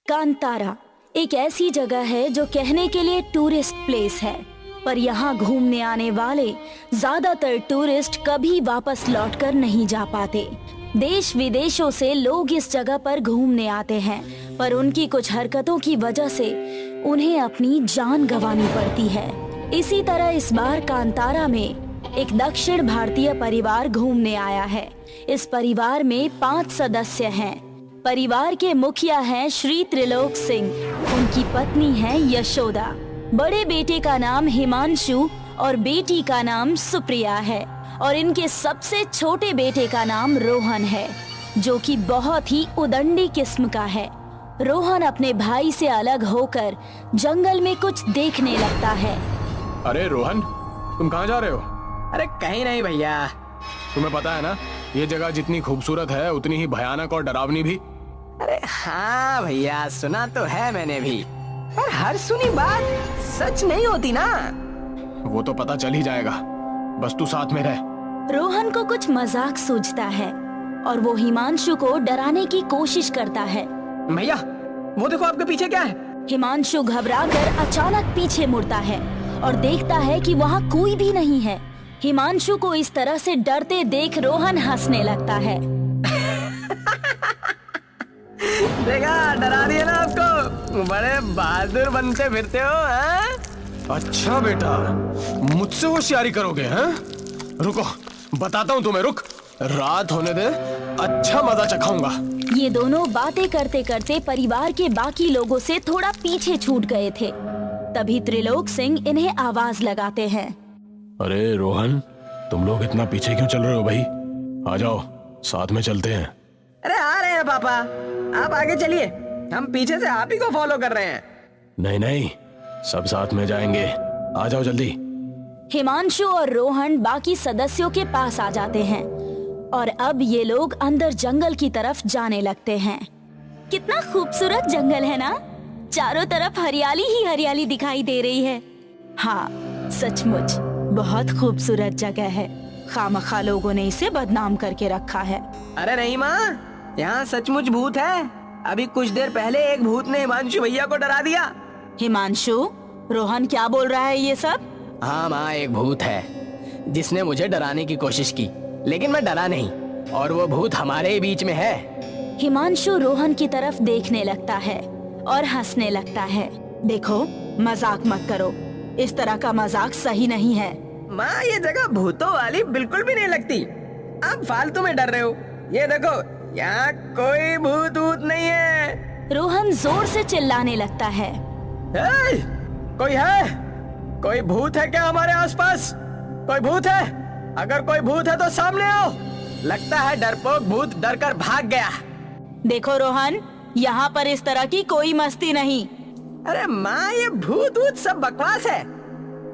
कांतारा एक ऐसी जगह है जो कहने के लिए टूरिस्ट प्लेस है, पर यहाँ घूमने आने वाले ज्यादातर टूरिस्ट कभी वापस लौटकर नहीं जा पाते। देश विदेशों से लोग इस जगह पर घूमने आते हैं, पर उनकी कुछ हरकतों की वजह से उन्हें अपनी जान गंवानी पड़ती है। इसी तरह इस बार कांतारा में एक दक्षिण भारतीय परिवार घूमने आया है। इस परिवार में 5 सदस्य हैं। परिवार के मुखिया हैं श्री त्रिलोक सिंह, उनकी पत्नी है यशोदा, बड़े बेटे का नाम हिमांशु और बेटी का नाम सुप्रिया है, और इनके सबसे छोटे बेटे का नाम रोहन है, जो कि बहुत ही उदंडी किस्म का है। रोहन अपने भाई से अलग होकर जंगल में कुछ देखने लगता है। अरे रोहन, तुम कहाँ जा रहे हो? अरे कहीं नहीं भैया। तुम्हें पता है ना, ये जगह जितनी खूबसूरत है उतनी ही भयानक और डरावनी भी। अरे हाँ भैया, सुना तो है मैंने भी, पर हर सुनी बात सच नहीं होती ना। वो तो पता चल ही जाएगा, बस तू साथ में रह। रोहन को कुछ मजाक सूझता है और वो हिमांशु को डराने की कोशिश करता है। भैया वो देखो, आपके पीछे क्या है? हिमांशु घबराकर अचानक पीछे मुड़ता है और देखता है कि वहाँ कोई भी नहीं है। हिमांशु को इस तरह से डरते देख रोहन हंसने लगता है। देखा, डरा दिया ना आपको। बड़े बहादुर बनते फिरते हो हाँ? अच्छा बेटा, मुझसे होशियारी करोगे हैं? रुको, बताता हूँ तुम्हें, रुक। रात होने दे, अच्छा मजा चखाऊंगा। ये दोनों बातें करते करते परिवार के बाकी लोगों से थोड़ा पीछे छूट गए थे। तभी त्रिलोक सिंह इन्हें आवाज लगाते हैं। अरे रोहन, तुम लोग इतना पीछे क्यों चल रहे हो भाई? आ जाओ, साथ में चलते हैं। अरे आ रहे हैं पापा, आप आगे चलिए, हम पीछे से आप ही को फॉलो कर रहे हैं। नहीं नहीं, सब साथ में जाएंगे, आ जाओ जल्दी। हिमांशु और रोहन बाकी सदस्यों के पास आ जाते हैं और अब ये लोग अंदर जंगल की तरफ जाने लगते हैं। कितना खूबसूरत जंगल है ना, चारों तरफ हरियाली ही हरियाली दिखाई दे रही है। हाँ, सचमुच बहुत खूबसूरत जगह है। खामखा लोगों ने इसे बदनाम करके रखा है। अरे नहीं माँ, यहाँ सचमुच भूत है। अभी कुछ देर पहले एक भूत ने हिमांशु भैया को डरा दिया। हिमांशु, रोहन क्या बोल रहा है ये सब? हाँ माँ, एक भूत है जिसने मुझे डराने की कोशिश की, लेकिन मैं डरा नहीं, और वो भूत हमारे ही बीच में है। हिमांशु रोहन की तरफ देखने लगता है और हंसने लगता है। देखो, मजाक मत करो, इस तरह का मजाक सही नहीं है। माँ, ये जगह भूतों वाली बिल्कुल भी नहीं लगती। आप फालतू में डर रहे हो। ये देखो, यहाँ कोई भूत वूत नहीं है। रोहन जोर से चिल्लाने लगता है। कोई है? कोई भूत है क्या हमारे आसपास? कोई भूत है? अगर कोई भूत है तो सामने आओ। लगता है डरपोक भूत डरकर भाग गया। देखो रोहन, यहाँ पर इस तरह की कोई मस्ती नहीं। अरे माँ, ये भूत वूत सब बकवास है।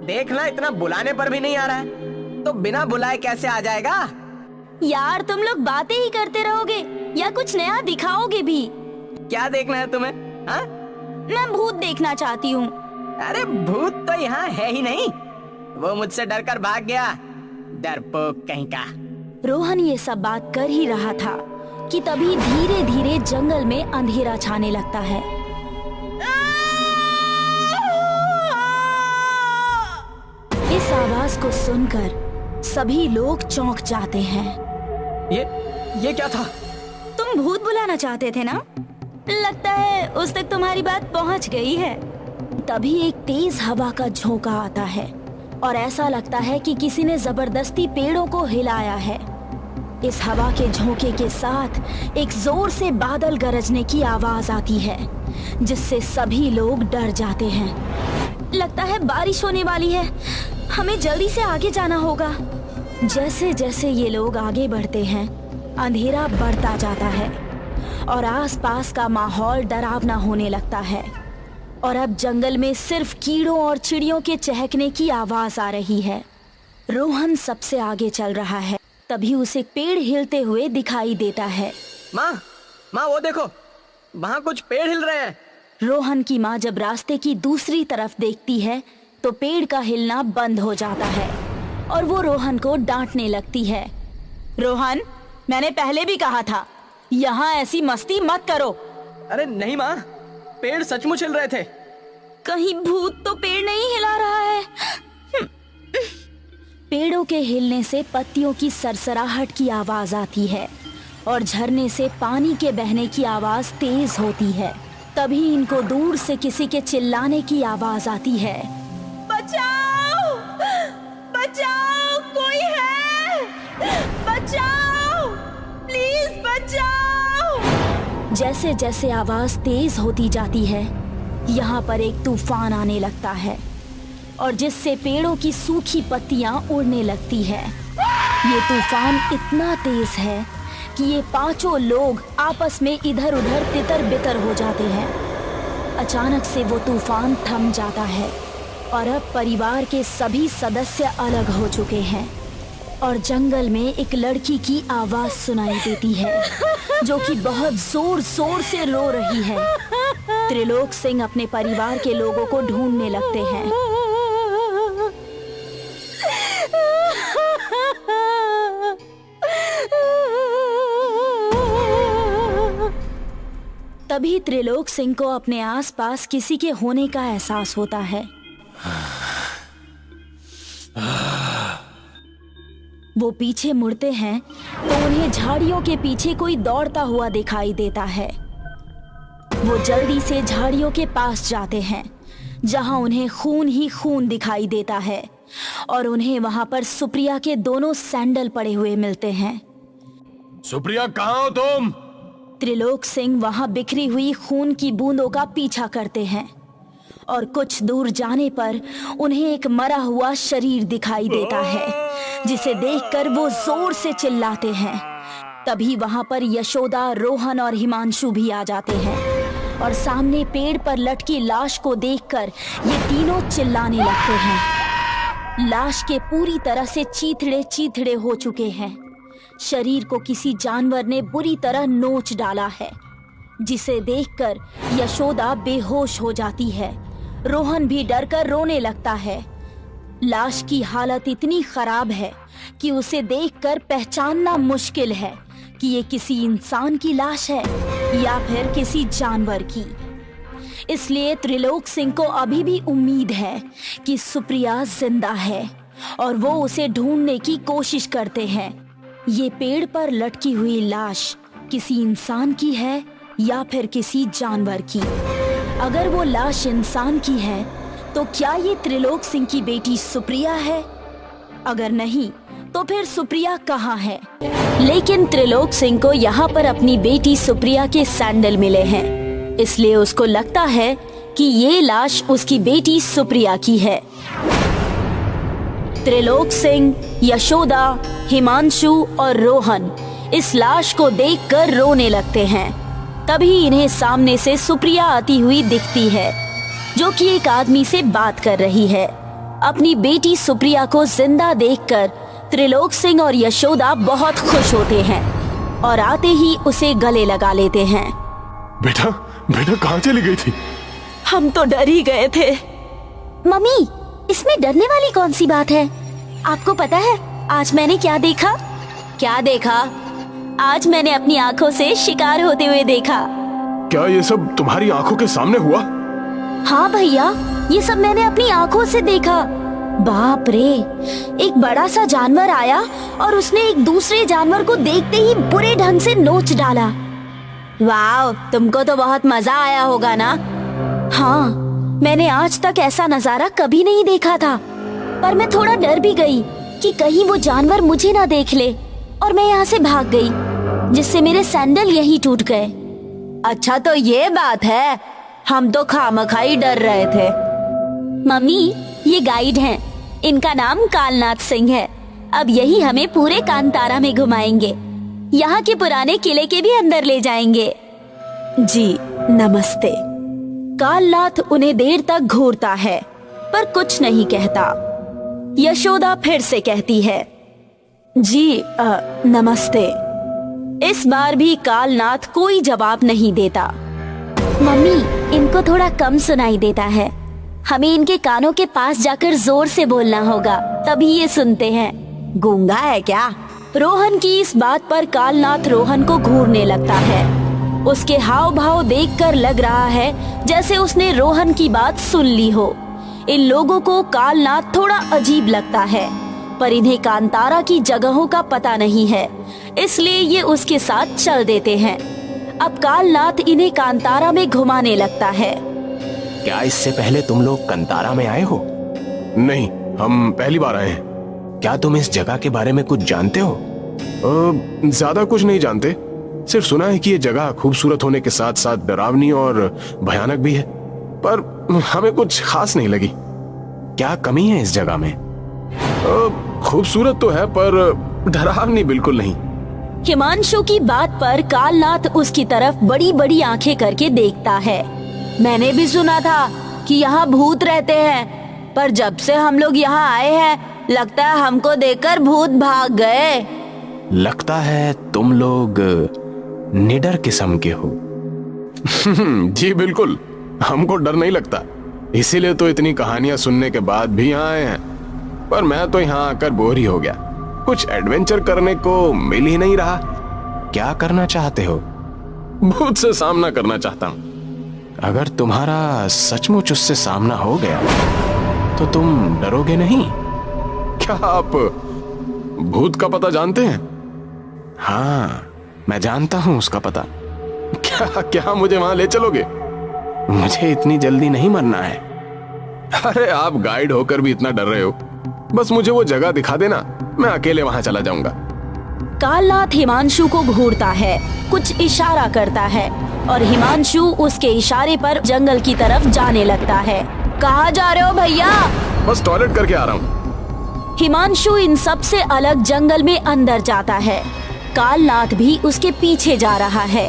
देखना, इतना बुलाने पर भी नहीं आ रहा है, तो बिना बुलाए कैसे आ जाएगा? यार, तुम लोग बातें ही करते रहोगे या कुछ नया दिखाओगे भी? क्या देखना है तुम्हें? हाँ? मैं भूत देखना चाहती हूँ। अरे भूत तो यहाँ है ही नहीं, वो मुझसे डरकर भाग गया, डरपोक कहीं का। रोहन ये सब बात कर ही रहा था कि तभी धीरे धीरे जंगल में अंधेरा छाने लगता है। इस आवाज को सुनकर सभी लोग चौंक जाते हैं। ये क्या था? तुम भूत बुलाना चाहते थे ना? लगता है उस तक तुम्हारी बात पहुंच गई है। तभी एक तेज हवा का झोंका आता है और ऐसा लगता है कि किसी ने जबरदस्ती पेड़ों को हिलाया है। इस हवा के झोंके के साथ एक जोर से बादल गरजने की आवाज आती है, जिससे सभी लोग डर जाते हैं। लगता है बारिश होने वाली है, हमें जल्दी से आगे जाना होगा। जैसे जैसे ये लोग आगे बढ़ते हैं, अंधेरा बढ़ता जाता है और आसपास का माहौल डरावना होने लगता है, और अब जंगल में सिर्फ कीड़ों और चिड़ियों के चहकने की आवाज आ रही है। रोहन सबसे आगे चल रहा है, तभी उसे पेड़ हिलते हुए दिखाई देता है। माँ, वो देखो, वहाँ कुछ पेड़ हिल रहे हैं। रोहन की माँ जब रास्ते की दूसरी तरफ देखती है तो पेड़ का हिलना बंद हो जाता है और वो रोहन को डांटने लगती है। रोहन, मैंने पहले भी कहा था, यहाँ ऐसी मस्ती मत करो। अरे नहीं माँ, पेड़ सचमुच हिल रहे थे। कहीं भूत तो पेड़ नहीं हिला रहा है। पेड़ों के हिलने से पत्तियों की सरसराहट की आवाज आती है और झरने से पानी के बहने की आवाज तेज होती है। तभी इनको दूर से किसी के चिल्लाने की आवाज आती है। बचाओ! बचाओ! कोई है! बचाओ! प्लीज बचाओ! जैसे जैसे आवाज तेज होती जाती है, यहाँ पर एक तूफान आने लगता है और जिससे पेड़ों की सूखी पत्तियां उड़ने लगती है। ये तूफान इतना तेज है कि ये पांचों लोग आपस में इधर उधर तितर बितर हो जाते हैं। अचानक से वो तूफान थम जाता है और अब परिवार के सभी सदस्य अलग हो चुके हैं और जंगल में एक लड़की की आवाज सुनाई देती है जो कि बहुत जोर जोर से रो रही है। त्रिलोक सिंह अपने परिवार के लोगों को ढूंढने लगते हैं। तभी त्रिलोक सिंह को अपने आसपास किसी के होने का एहसास होता है। वो पीछे मुड़ते हैं तो उन्हें झाड़ियों के पीछे कोई दौड़ता हुआ दिखाई देता है। वो जल्दी से झाड़ियों के पास जाते हैं जहां उन्हें खून ही खून दिखाई देता है और उन्हें वहां पर सुप्रिया के दोनों सैंडल पड़े हुए मिलते हैं। सुप्रिया, कहाँ हो तुम? त्रिलोक सिंह वहां बिखरी हुई खून की बूंदों का पीछा करते हैं और कुछ दूर जाने पर उन्हें एक मरा हुआ शरीर दिखाई देता है जिसे देखकर वो जोर से चिल्लाते हैं। तभी वहां पर यशोदा, रोहन और हिमांशु भी आ जाते हैं और सामने पेड़ पर लटकी लाश को देखकर ये तीनों चिल्लाने लगते हैं। लाश के पूरी तरह से चीथड़े चीथड़े हो चुके हैं। शरीर को किसी जानवर ने बुरी तरह नोच डाला है जिसे देखकर यशोदा बेहोश हो जाती है। रोहन भी डरकर रोने लगता है। लाश की हालत इतनी खराब है कि उसे देखकर पहचानना मुश्किल है कि ये किसी इंसान की लाश है या फिर किसी जानवर की। इसलिए त्रिलोक सिंह को अभी भी उम्मीद है कि सुप्रिया जिंदा है और वो उसे ढूंढने की कोशिश करते हैं। ये पेड़ पर लटकी हुई लाश किसी इंसान की है या फिर किसी जानवर की। अगर वो लाश इंसान की है तो क्या ये त्रिलोक सिंह की बेटी सुप्रिया है? अगर नहीं तो फिर सुप्रिया कहाँ है? लेकिन त्रिलोक सिंह को यहाँ पर अपनी बेटी सुप्रिया के सैंडल मिले हैं, इसलिए उसको लगता है कि ये लाश उसकी बेटी सुप्रिया की है। त्रिलोक सिंह, यशोदा, हिमांशु और रोहन इस लाश को देखकर रोने लगते हैं। तभी इन्हें सामने से सुप्रिया आती हुई दिखती है जो कि एक आदमी से बात कर रही है। अपनी बेटी सुप्रिया को जिंदा देखकर त्रिलोक सिंह और यशोदा बहुत खुश होते हैं और आते ही उसे गले लगा लेते हैं। बेटा, बेटा कहाँ चली गई थी? हम तो डर ही गए थे। मम्मी, इसमें डरने वाली कौन सी बात है? आपको पता है आज मैंने क्या देखा? क्या देखा? आज मैंने अपनी आंखों से शिकार होते हुए देखा। क्या ये सब तुम्हारी आंखों के सामने हुआ? हाँ भैया, ये सब मैंने अपनी आंखों से देखा। बाप रे, एक बड़ा सा जानवर आया और उसने एक दूसरे जानवर को देखते ही बुरे ढंग से नोच डाला। वाह, तुमको तो बहुत मजा आया होगा ना? हाँ, मैंने आज तक ऐसा नजारा कभी नहीं देखा था, पर मैं थोड़ा डर भी गई कि कहीं वो जानवर मुझे ना देख ले और मैं यहाँ से भाग गई, जिससे मेरे सैंडल यहीं टूट गए। अच्छा तो ये बात है, हम तो खामखाई डर रहे थे। मम्मी, ये गाइड हैं, इनका नाम कालनाथ सिंह है। अब यही हमें पूरे कांतारा में घुमाएंगे, यहाँ के पुराने किले के भी अंदर ले जाएंगे। जी नमस्ते। कालनाथ उन्हें देर तक घूरता है पर कुछ नहीं कहता। यशोदा फिर से कहती है, जी नमस्ते। इस बार भी कालनाथ कोई जवाब नहीं देता। मम्मी, इनको थोड़ा कम सुनाई देता है, हमें इनके कानों के पास जाकर जोर से बोलना होगा, तभी ये सुनते हैं। गूंगा है क्या? रोहन की इस बात पर कालनाथ रोहन को घूरने लगता है। उसके हाव भाव देखकर लग रहा है जैसे उसने रोहन की बात सुन ली हो। इन लोगों को कालनाथ थोड़ा अजीब लगता है, पर इन्हें कांतारा की जगहों का पता नहीं है, इसलिए ये उसके साथ चल देते हैं। अब कालनाथ इन्हें कांतारा में घुमाने लगता है। क्या इससे पहले तुम लोग कंतारा में आए हो? नहीं, हम पहली बार आए हैं। क्या तुम इस जगह के बारे में कुछ जानते हो? ज्यादा कुछ नहीं जानते, सिर्फ सुना है कि ये जगह खूबसूरत होने के साथ साथ डरावनी और भयानक भी है, पर हमें कुछ खास नहीं लगी। क्या कमी है इस जगह में? खूबसूरत तो है पर डरावनी बिल्कुल नहीं। हिमांशु की बात पर कालनाथ उसकी तरफ बड़ी बड़ी आंखें करके देखता है। मैंने भी सुना था कि यहाँ भूत रहते हैं, पर जब से हम लोग यहाँ आए हैं लगता है हमको देखकर भूत भाग गए। लगता है तुम लोग निडर किस्म के हो। जी बिल्कुल, हमको डर नहीं लगता, इसीलिए तो इतनी कहानियां सुनने के बाद भी यहाँ आए हैं। पर मैं तो यहाँ आकर बोर ही हो गया, कुछ एडवेंचर करने को मिल ही नहीं रहा। क्या करना चाहते हो? भूत से सामना करना चाहता हूँ। अगर तुम्हारा सचमुच उससे सामना हो गया तो तुम डरोगे नहीं? क्या आप भूत का पता जानते हैं? हाँ, मैं जानता हूँ उसका पता। क्या मुझे वहां ले चलोगे? मुझे इतनी जल्दी नहीं मरना है। अरे आप गाइड होकर भी इतना डर रहे हो, बस मुझे वो जगह दिखा देना, मैं अकेले वहां चला जाऊंगा। कालनाथ हिमांशु को घूरता है, कुछ इशारा करता है और हिमांशु उसके इशारे पर जंगल की तरफ जाने लगता है। कहाँ जा रहे हो भैया? बस टॉयलेट करके आ रहा हूँ। हिमांशु इन सब से अलग जंगल में अंदर जाता है। कालनाथ भी उसके पीछे जा रहा है।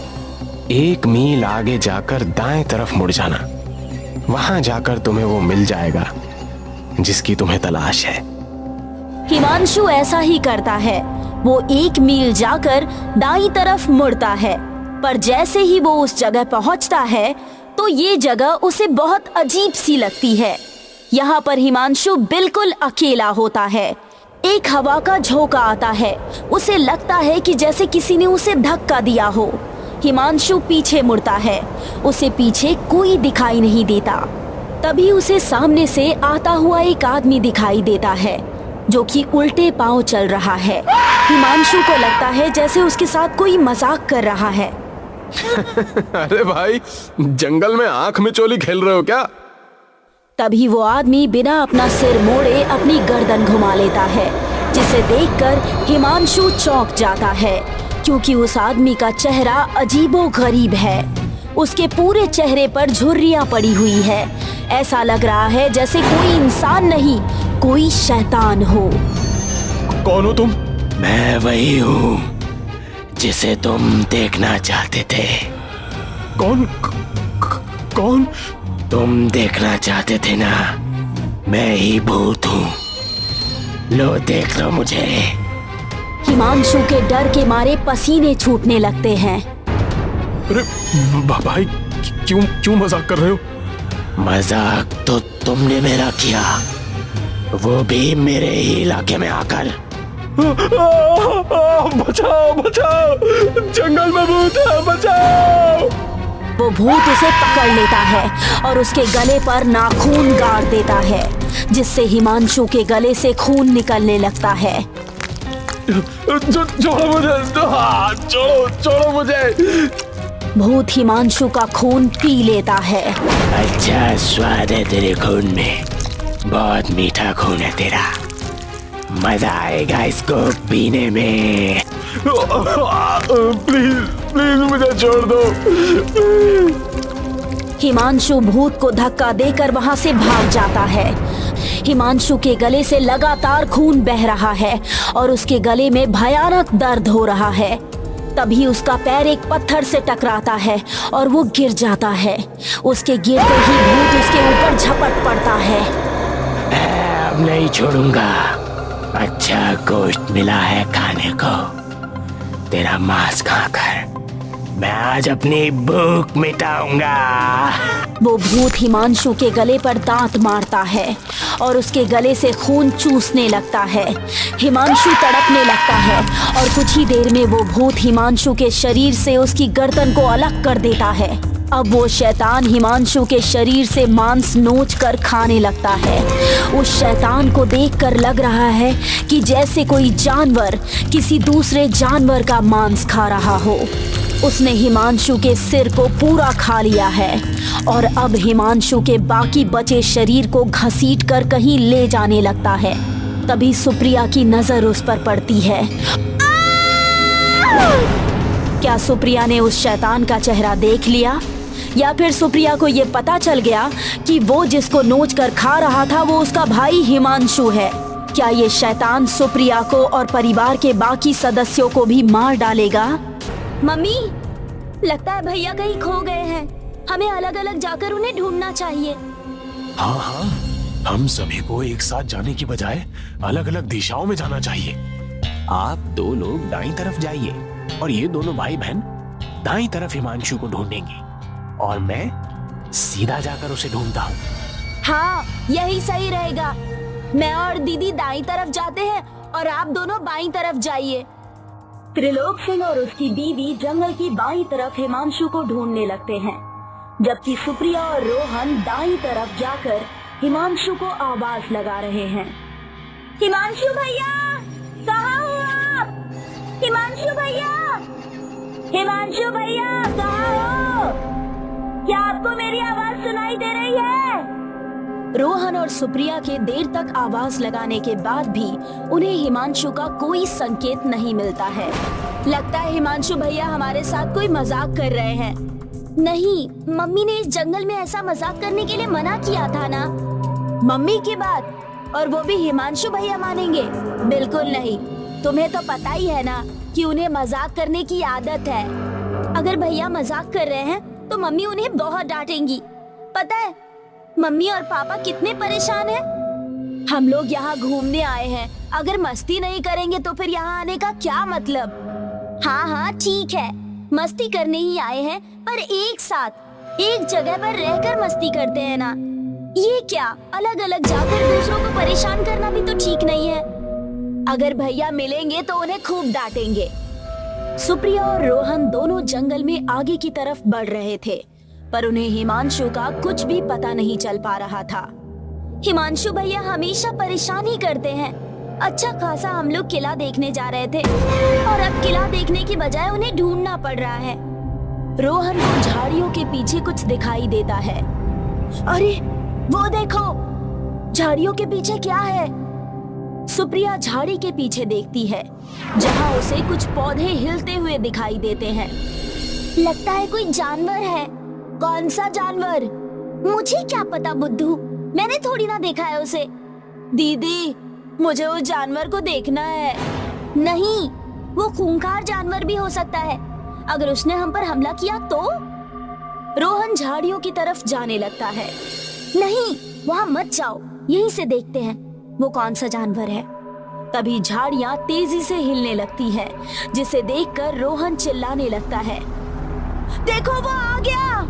1 मील आगे जाकर दाएं तरफ मुड़ जाना, वहां जाकर तुम्हें वो मिल जाएगा जिसकी तुम्हें तलाश है। हिमांशु ऐसा ही करता है। वो 1 मील जाकर दाईं तरफ मुड़ता है, पर जैसे ही वो उस जगह पहुंचता है तो ये जगह उसे बहुत अजीब सी लगती है। यहाँ पर हिमांशु बिल्कुल अकेला होता है। एक हवा का झोंका आता है, उसे लगता है कि जैसे किसी ने उसे धक्का दिया हो। हिमांशु पीछे मुड़ता है, उसे पीछे कोई दिखाई नहीं देता। तभी उसे सामने से आता हुआ एक आदमी दिखाई देता है जो कि उल्टे पांव चल रहा है। हिमांशु को लगता है जैसे उसके साथ कोई मजाक कर रहा है। अरे भाई, जंगल में आंख में चोली खेल रहे हो क्या? तभी वो आदमी बिना अपना सिर मोड़े अपनी गर्दन घुमा लेता है, जिसे देखकर हिमांशु चौंक जाता है, क्योंकि उस आदमी का चेहरा अजीबोगरीब है। उसके पूरे चेहरे पर झुर्रियां पड़ी हुई है। ऐसा लग रहा है जैसे कोई इंसान नहीं, कोई शैतान हो। कौन हो तुम? मैं वही हूँ जिसे तुम देखना चाहते थे। कौन? तुम देखना चाहते थे ना, मैं ही भूत हूँ। लो देख लो मुझे। हिमांशु के डर के मारे पसीने छूटने लगते हैं। अरे भाई, क्यों मजाक कर रहे हो? मजाक तो तुमने मेरा किया, वो भी मेरे ही इलाके में आकर। बचाओ, जंगल में भूत है, बचाओ। वो भूत उसे पकड़ लेता है और उसके गले पर नाखून गाड़ देता है, जिससे हिमांशु के गले से खून निकलने लगता है। छोड़ो मुझे। भूत हिमांशु का खून पी लेता है। अच्छा स्वाद है तेरे खून में, बहुत मीठा खून है तेरा, मजा आएगा इसको पीने में। प्लीज मुझे छोड़ दो। हिमांशु भूत को धक्का देकर वहां से भाग जाता है। हिमांशु के गले से लगातार खून बह रहा है और उसके गले में भयानक दर्द हो रहा है। तभी उसका पैर एक पत्थर से टकराता है और वो गिर जाता है। उसके गिरते ही भूत उसके ऊपर झपट पड़ता है। अब नहीं छोड़ूंगा, अच्छा गोश्त मिला है खाने को, तेरा मांस खाकर मैं आज अपनी भूख मिटाऊंगा। वो भूत हिमांशु के गले पर दांत मारता है और उसके गले से खून चूसने लगता है। हिमांशु तड़पने लगता है और कुछ ही देर में वो भूत हिमांशु के शरीर से उसकी गर्दन को अलग कर देता है। अब वो शैतान हिमांशु के शरीर से मांस नोच कर खाने लगता है। उस शैतान को देखकर लग रहा है कि जैसे कोई जानवर किसी दूसरे जानवर का मांस खा रहा हो। उसने हिमांशु के सिर को पूरा खा लिया है और अब हिमांशु के बाकी बचे शरीर को घसीट कर कहीं ले जाने लगता है। तभी सुप्रिया की नजर उस पर पड़ती है। क्या सुप्रिया ने उस शैतान का चेहरा देख लिया, या फिर सुप्रिया को ये पता चल गया कि वो जिसको नोच कर खा रहा था वो उसका भाई हिमांशु है? क्या ये शैतान सुप्रिया को और परिवार के बाकी सदस्यों को भी मार डालेगा? मम्मी, लगता है भैया कहीं खो गए हैं। हमें अलग अलग जाकर उन्हें ढूंढना चाहिए। हाँ हाँ, हम सभी को एक साथ जाने की बजाय अलग अलग दिशाओं में जाना चाहिए। आप 2 लोग दाईं तरफ जाइए और ये दोनों भाई बहन दाईं तरफ हिमांशु को ढूंढेंगे और मैं सीधा जाकर उसे ढूंढता हूँ। हाँ, यही सही रहेगा। मैं और दीदी दाईं तरफ जाते हैं और आप दोनों बाईं तरफ जाइए। त्रिलोक सिंह और उसकी बीवी जंगल की बाईं तरफ हिमांशु को ढूंढने लगते हैं, जबकि सुप्रिया और रोहन दाईं तरफ जाकर हिमांशु को आवाज लगा रहे हैं। हिमांशु भैया, कहाँ हो आप? हिमांशु भैया, हिमांशु भैया, कहाँ हो? क्या आपको मेरी आवाज सुनाई दे रही है? रोहन और सुप्रिया के देर तक आवाज लगाने के बाद भी उन्हें हिमांशु का कोई संकेत नहीं मिलता है। लगता है हिमांशु भैया हमारे साथ कोई मजाक कर रहे हैं। नहीं, मम्मी ने इस जंगल में ऐसा मजाक करने के लिए मना किया था ना। मम्मी की बात, और वो भी हिमांशु भैया मानेंगे? बिल्कुल नहीं। तुम्हें तो पता ही है ना कि उन्हें मजाक करने की आदत है। अगर भैया मजाक कर रहे हैं तो मम्मी उन्हें बहुत डांटेंगी। पता है मम्मी और पापा कितने परेशान हैं। हम लोग यहाँ घूमने आए हैं, अगर मस्ती नहीं करेंगे तो फिर यहाँ आने का क्या मतलब? हाँ हाँ ठीक है, मस्ती करने ही आए हैं, पर एक साथ एक जगह पर रहकर मस्ती करते हैं ना। ये क्या, अलग अलग जाकर दूसरों को परेशान करना भी तो ठीक नहीं है। अगर भैया मिलेंगे तो उन्हें खूब डांटेंगे। सुप्रिया और रोहन दोनों जंगल में आगे की तरफ बढ़ रहे थे, पर उन्हें हिमांशु का कुछ भी पता नहीं चल पा रहा था। हिमांशु भैया हमेशा परेशान ही करते हैं। अच्छा खासा हम लोग किला देखने जा रहे थे और अब किला देखने की बजाय उन्हें ढूंढना पड़ रहा है। रोहन को झाड़ियों के पीछे कुछ दिखाई देता है। अरे वो देखो, झाड़ियों के पीछे क्या है? सुप्रिया झाड़ी के पीछे देखती है, जहाँ उसे कुछ पौधे हिलते हुए दिखाई देते हैं। लगता है कोई जानवर है। कौन सा जानवर? मुझे क्या पता बुद्धू, मैंने थोड़ी ना देखा है उसे। दीदी, मुझे उस जानवर को देखना है। नहीं, वो खूंखार जानवर भी हो सकता है। अगर उसने हम पर हमला किया तो? रोहन झाड़ियों की तरफ जाने लगता है। नहीं, वहाँ मत जाओ, यहीं से देखते हैं वो कौन सा जानवर है। तभी झाड़ियाँ तेजी से हिलने लगती है, जिसे देखकर रोहन चिल्लाने लगता है। देखो वो आ गया!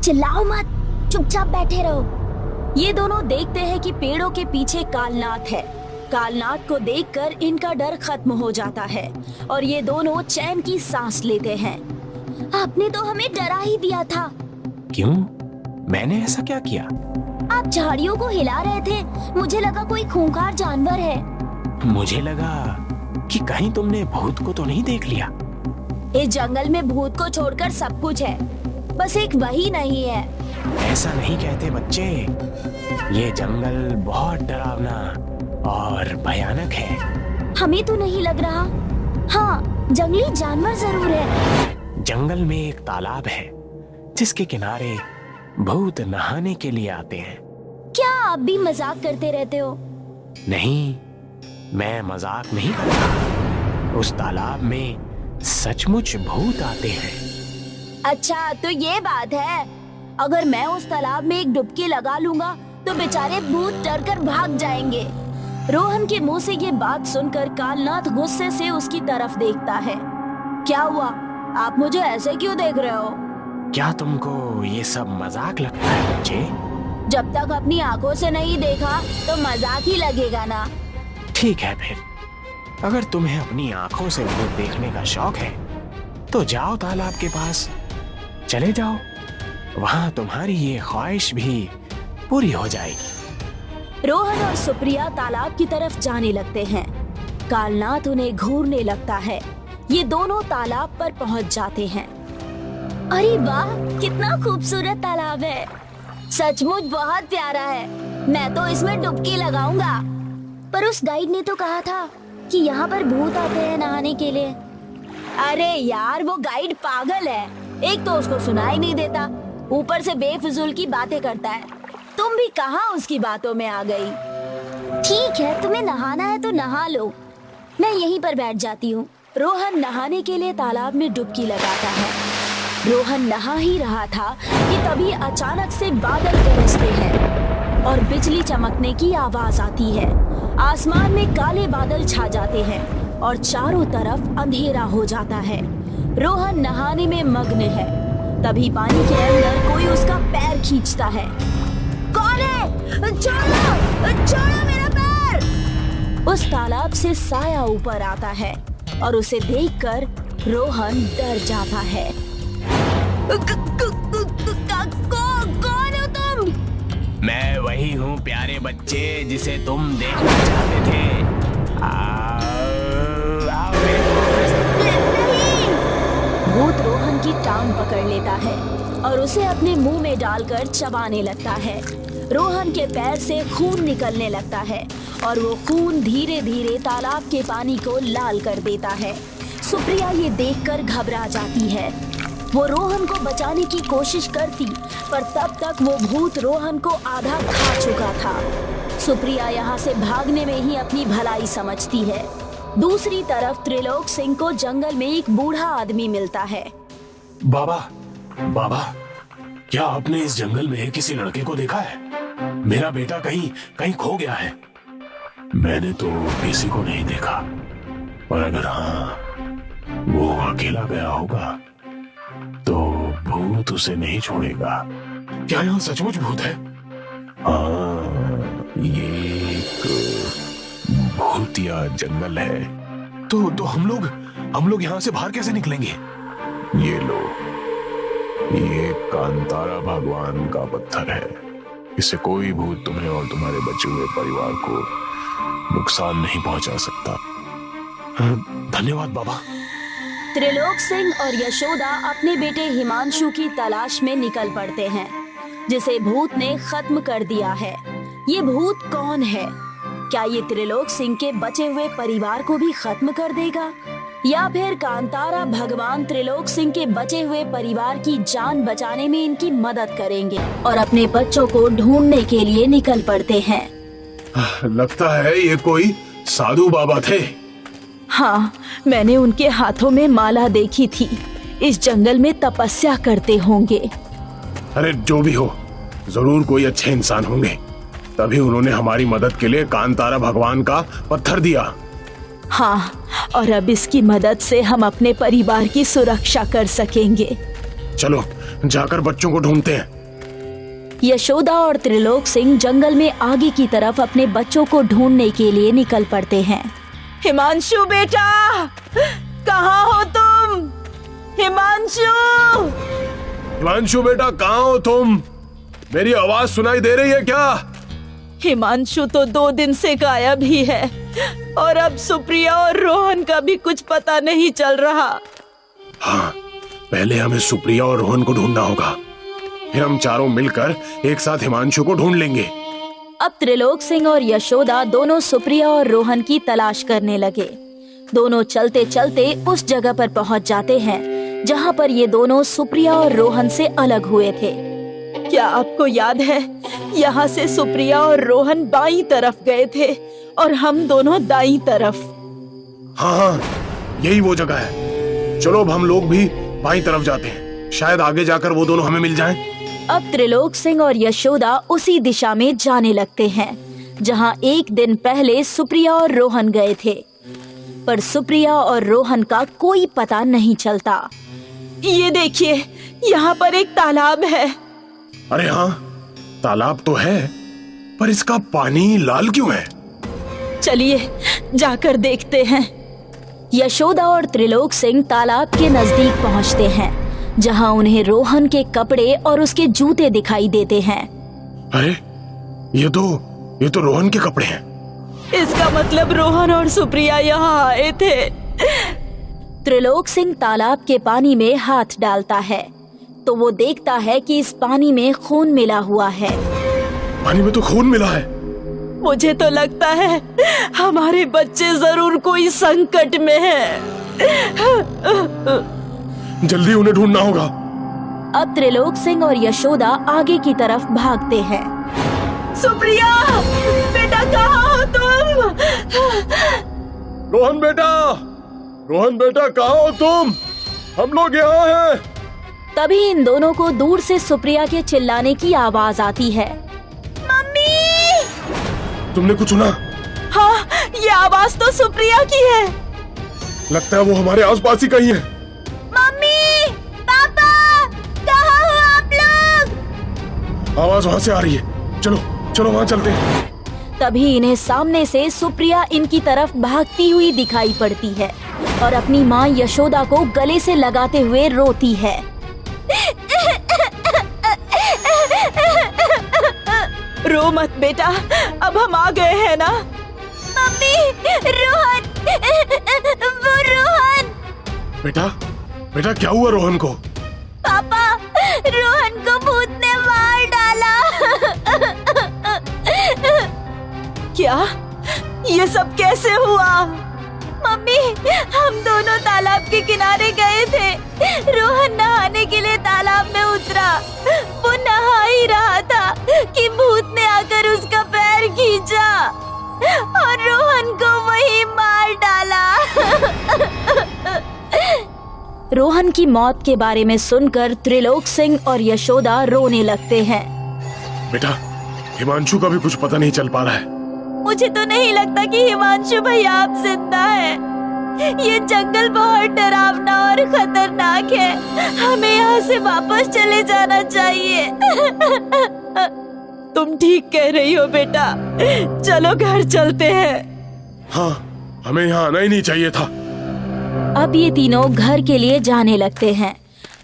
चिल्लाओ मत, चुपचाप बैठे रहो। ये दोनों देखते हैं कि पेड़ों के पीछे कालनाथ है। कालनाथ को देखकर इनका डर खत्म हो जाता है और ये दोनों चैन की सांस लेते हैं। आपने तो हमें डरा ही दिया था। क्यों? मैंने ऐसा क्या किया? आप झाड़ियों को हिला रहे थे, मुझे लगा कोई खूंखार जानवर है। मुझे लगा कि कहीं तुमने भूत को तो नहीं देख लिया। इस जंगल में भूत को छोड़कर सब कुछ है, बस एक वही नहीं है। ऐसा नहीं कहते बच्चे, ये जंगल बहुत डरावना और भयानक है। हमें तो नहीं लग रहा। हाँ, जंगली जानवर जरूर है। जंगल में एक तालाब है जिसके किनारे भूत नहाने के लिए आते हैं। क्या आप भी मजाक करते रहते हो? नहीं, मैं मजाक नहीं करता। उस तालाब में सचमुच भूत आते हैं। अच्छा, तो ये बात है। अगर मैं उस तालाब में एक डुबकी लगा लूंगा तो बेचारे भूत डरकर भाग जाएंगे। रोहन के मुंह से ये बात सुनकर कालनाथ गुस्से से उसकी तरफ देखता है। क्या हुआ? आप मुझे ऐसे क्यों देख रहे हो? क्या तुमको ये सब मजाक लगता है बच्चे? जब तक अपनी आंखों से नहीं देखा तो मजाक ही लगेगा ना। ठीक है फिर, अगर तुम्हें अपनी आंखों से भूत देखने का शौक है तो जाओ तालाब के पास, चले जाओ, वहां तुम्हारी ये ख्वाहिश भी पूरी हो जाएगी। रोहन और सुप्रिया तालाब की तरफ जाने लगते हैं। कालनाथ उन्हें घूरने लगता है। ये दोनों तालाब पर पहुंच जाते हैं। अरे वाह, कितना खूबसूरत तालाब है। सचमुच बहुत प्यारा है। मैं तो इसमें डुबकी लगाऊंगा। पर उस गाइड ने तो कहा था कि यहाँ पर भूत आते हैं नहाने के लिए। अरे यार, वो गाइड पागल है। एक तो उसको सुनाई नहीं देता, ऊपर से बेफिजूल की बातें करता है। तुम भी कहाँ उसकी बातों में आ गई। ठीक है, तुम्हें नहाना है तो नहा लो, मैं यहीं पर बैठ जाती हूँ। रोहन नहाने के लिए तालाब में डुबकी लगाता है। रोहन नहा ही रहा था कि तभी अचानक से बादल गरजते हैं और बिजली चमकने की आवाज आती है। आसमान में काले बादल छा जाते हैं और चारों तरफ अंधेरा हो जाता है। रोहन नहाने में मग्न है। तभी पानी के अंदर कोई उसका पैर खींचता है। कौन है? छोड़ो, छोड़ो मेरा पैर! उस तालाब से साया ऊपर आता है और उसे देखकर रोहन डर जाता है। कौन हो तुम? मैं वही हूँ प्यारे बच्चे जिसे तुम देखना चाहते थे। आओ नहीं! भूत रोहन की टांग पकड़ लेता है और उसे अपने मुंह में डालकर चबाने लगता है। रोहन के पैर से खून निकलने लगता है और वो खून धीरे धीरे तालाब के पानी को लाल कर देता है। सुप्रिया ये देखकर घबरा जाती है। वो रोहन को बचाने की कोशिश करती, पर तब तक वो भूत रोहन को आधा खा चुका था। सुप्रिया यहाँ से भागने में ही अपनी भलाई समझती है। दूसरी तरफ त्रिलोक सिंह को जंगल में एक बूढ़ा आदमी मिलता है। बाबा, बाबा, क्या आपने इस जंगल में किसी लड़के को देखा है? मेरा बेटा कहीं कहीं खो गया है। मैंने तो किसी को नहीं देखा, पर अगर हाँ वो अकेला गया होगा तो भूत उसे नहीं छोड़ेगा। क्या यहाँ सचमुच भूत है? हाँ, ये एक भूतिया जंगल है। तो हम लोग यहाँ से बाहर कैसे निकलेंगे? ये लो, ये कांतारा भगवान का पत्थर है। इससे कोई भूत तुम्हें और तुम्हारे बचे हुए परिवार को नुकसान नहीं पहुंचा सकता। धन्यवाद बाबा। त्रिलोक सिंह और यशोदा अपने बेटे हिमांशु की तलाश में निकल पड़ते हैं, जिसे भूत ने खत्म कर दिया है। ये भूत कौन है? क्या ये त्रिलोक सिंह के बचे हुए परिवार को भी खत्म कर देगा, या फिर कांतारा भगवान त्रिलोक सिंह के बचे हुए परिवार की जान बचाने में इनकी मदद करेंगे और अपने बच्चों को ढूंढने के लिए निकल पड़ते हैं। लगता है ये कोई साधु बाबा थे। हाँ, मैंने उनके हाथों में माला देखी थी। इस जंगल में तपस्या करते होंगे। अरे जो भी हो, जरूर कोई अच्छे इंसान होंगे, तभी उन्होंने हमारी मदद के लिए कांतारा भगवान का पत्थर दिया। हाँ, और अब इसकी मदद से हम अपने परिवार की सुरक्षा कर सकेंगे। चलो जाकर बच्चों को ढूंढते हैं। यशोदा और त्रिलोक सिंह जंगल में आगे की तरफ अपने बच्चों को ढूंढने के लिए निकल पड़ते हैं। हिमांशु बेटा, कहाँ हो तुम? हिमांशु! हिमांशु बेटा, कहाँ हो तुम? मेरी आवाज सुनाई दे रही है क्या? हिमांशु तो 2 दिन से गायब ही है और अब सुप्रिया और रोहन का भी कुछ पता नहीं चल रहा। हाँ, पहले हमें सुप्रिया और रोहन को ढूंढना होगा, फिर हम चारों मिलकर एक साथ हिमांशु को ढूंढ लेंगे। अब त्रिलोक सिंह और यशोदा दोनों सुप्रिया और रोहन की तलाश करने लगे। दोनों चलते चलते उस जगह पर पहुंच जाते हैं जहां पर ये दोनों सुप्रिया और रोहन से अलग हुए थे। क्या आपको याद है, यहाँ से सुप्रिया और रोहन बाईं तरफ गए थे और हम दोनों दाईं तरफ। हाँ, यही वो जगह है। चलो अब हम लोग भी बाईं तरफ जाते हैं, शायद आगे जाकर वो दोनों हमें मिल जाएं। अब त्रिलोक सिंह और यशोदा उसी दिशा में जाने लगते हैं जहां एक दिन पहले सुप्रिया और रोहन गए थे, पर सुप्रिया और रोहन का कोई पता नहीं चलता। ये देखिए, यहाँ पर एक तालाब है। अरे हाँ, तालाब तो है, पर इसका पानी लाल क्यों है? चलिए जाकर देखते हैं। यशोदा और त्रिलोक सिंह तालाब के नजदीक पहुंचते हैं, जहां उन्हें रोहन के कपड़े और उसके जूते दिखाई देते हैं। अरे ये तो रोहन के कपड़े हैं। इसका मतलब रोहन और सुप्रिया यहाँ आए थे। त्रिलोक सिंह तालाब के पानी में हाथ डालता है तो वो देखता है कि इस पानी में खून मिला हुआ है। पानी में तो खून मिला है। मुझे तो लगता है हमारे बच्चे जरूर कोई संकट में हैं। जल्दी उन्हें ढूंढना होगा। अब त्रिलोक सिंह और यशोदा आगे की तरफ भागते हैं। सुप्रिया, बेटा कहाँ हो तुम? रोहन बेटा कहाँ हो तुम? हम लोग यहाँ हैं। तभी इन दोनों को दूर से सुप्रिया के चिल्लाने की आवाज आती है। तुमने कुछ सुना? हाँ, ये आवाज तो सुप्रिया की है। लगता है वो हमारे आसपास ही कहीं है। मम्मी, पापा, कहाँ हो आप लोग? आवाज वहाँ से आ रही है। चलो वहाँ चलते हैं। तभी इन्हें सामने से सुप्रिया इनकी तरफ भागती हुई दिखाई पड़ती है और अपनी माँ यशोदा को गले से लगाते हुए रोती है। रो मत बेटा, अब हम आ गए हैं ना। मम्मी, रोहन, वो रोहन। बेटा क्या हुआ रोहन को? पापा, रोहन को भूत ने मार डाला। क्या? ये सब कैसे हुआ? मम्मी, हम दोनों तालाब के किनारे गए थे। रोहन नहाने के लिए तालाब में उतरा। वो नहा ही रहा था कि भूत ने आकर उसका पैर खींचा और रोहन को वही मार डाला। रोहन की मौत के बारे में सुनकर त्रिलोक सिंह और यशोदा रोने लगते हैं। बेटा, हिमांशु का भी कुछ पता नहीं चल पा रहा है। मुझे तो नहीं लगता कि हिमांशु भैया आप जिंदा है। ये जंगल बहुत डरावना और खतरनाक है। हमें यहाँ से वापस चले जाना चाहिए। तुम ठीक कह रही हो बेटा, चलो घर चलते हैं। हाँ, हमें यहाँ आना ही नहीं चाहिए था। अब ये तीनों घर के लिए जाने लगते हैं,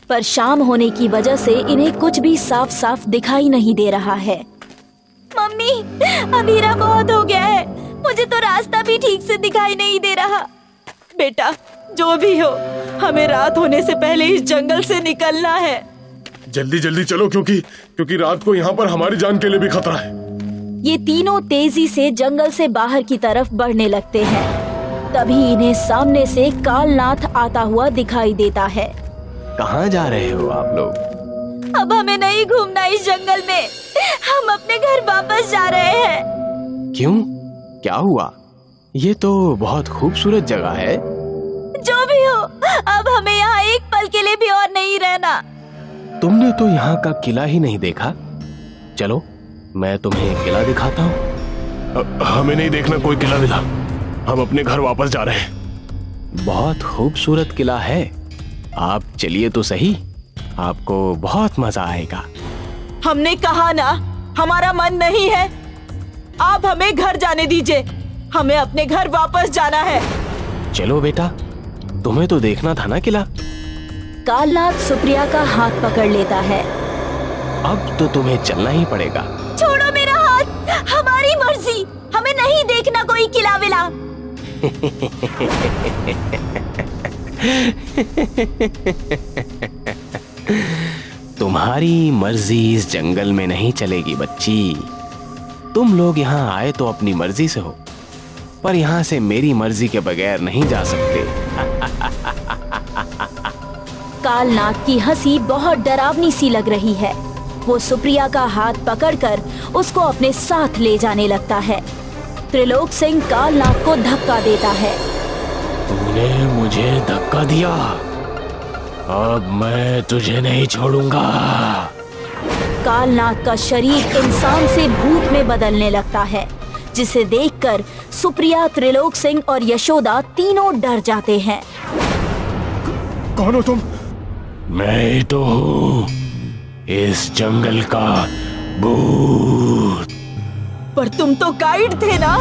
पर शाम होने की वजह से इन्हें कुछ भी साफ साफ दिखाई नहीं दे रहा है। मम्मी, अंधेरा बहुत हो गया है। मुझे तो रास्ता भी ठीक से दिखाई नहीं दे रहा। बेटा, जो भी हो, हमें रात होने से पहले इस जंगल से निकलना है। जल्दी चलो, क्योंकि रात को यहाँ पर हमारी जान के लिए भी खतरा है। ये तीनों तेजी से जंगल से बाहर की तरफ बढ़ने लगते हैं। तभी इन्हें सामने से कालनाथ आता हुआ दिखाई देता है। कहाँ जा रहे हो आप लोग? अब हमें नहीं घूमना इस जंगल में। हम अपने घर वापस जा रहे हैं। क्यों? क्या हुआ? ये तो बहुत खूबसूरत जगह है। जो भी हो, अब हमें यहाँ एक पल के लिए भी और नहीं रहना। तुमने तो यहाँ का किला ही नहीं देखा। चलो, मैं तुम्हें एक किला दिखाता हूँ। हमें नहीं देखना कोई किला विला। हम अपने घर वापस जा रहे हैं। बहुत खूबसूरत किला है। आप चलिए तो सही, आपको बहुत मजा आएगा। हमने कहा ना, हमारा मन नहीं है। आप हमें घर जाने दीजिए। हमें अपने घर वापस जाना है। चलो बेटा, तुम्हें तो देखना था ना किला। कालनाथ सुप्रिया का हाथ पकड़ लेता है। अब तो तुम्हें चलना ही पड़ेगा। छोड़ो मेरा हाथ, हमारी मर्जी। हमें नहीं देखना कोई किला विला। तुम्हारी मर्जी इस जंगल में नहीं चलेगी बच्ची। तुम लोग यहाँ आए तो अपनी मर्जी से हो, पर यहाँ से मेरी मर्जी के बगैर नहीं जा सकते। कालनाथ की हंसी बहुत डरावनी सी लग रही है। वो सुप्रिया का हाथ पकड़कर उसको अपने साथ ले जाने लगता है। त्रिलोक सिंह कालनाथ को धक्का देता है। तूने मुझे धक्का दिया, अब मैं तुझे नहीं छोड़ूंगा। कालनाथ का शरीर इंसान से भूत में बदलने लगता है, जिसे देखकर सुप्रिया, त्रिलोक सिंह और यशोदा तीनों डर जाते हैं। कौन हो तुम? मैं ही तो हूँ इस जंगल का भूत। पर तुम तो गाइड थे ना।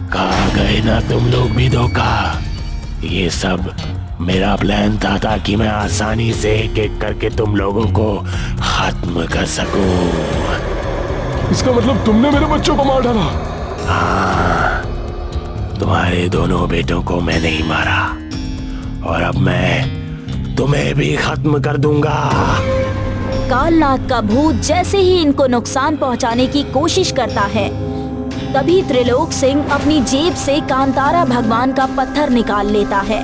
कहा गए ना तुम लोग भी धोखा। ये सब मेरा प्लान था ताकि मैं आसानी से एक एक करके तुम लोगों को खत्म कर सकूं। इसका मतलब तुमने मेरे बच्चों को मार डाला? हाँ, तुम्हारे दोनों बेटों को मैंने ही मारा और अब मैं तुम्हें भी खत्म कर दूंगा। कालनाग का भूत जैसे ही इनको नुकसान पहुंचाने की कोशिश करता है, तभी त्रिलोक सिंह अपनी जेब से कांतारा भगवान का पत्थर निकाल लेता है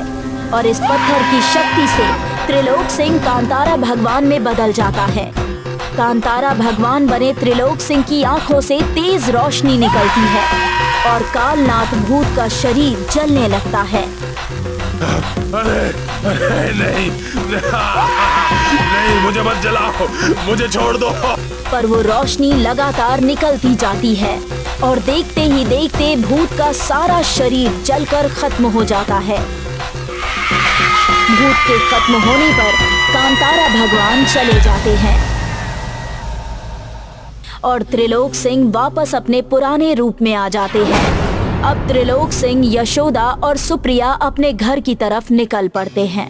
और इस पत्थर की शक्ति से त्रिलोक सिंह कांतारा भगवान में बदल जाता है। कांतारा भगवान बने त्रिलोक सिंह की आंखों से तेज रोशनी निकलती है और कालनाग भूत का शरीर जलने लगता है। अरे नहीं, नहीं, मुझे मत जलाओ, मुझे छोड़ दो। पर वो रोशनी लगातार निकलती जाती है और देखते ही देखते भूत का सारा शरीर जलकर खत्म हो जाता है। भूत के खत्म होने पर कांतारा भगवान चले जाते हैं और त्रिलोक सिंह वापस अपने पुराने रूप में आ जाते हैं। अब त्रिलोक सिंह, यशोदा और सुप्रिया अपने घर की तरफ निकल पड़ते हैं।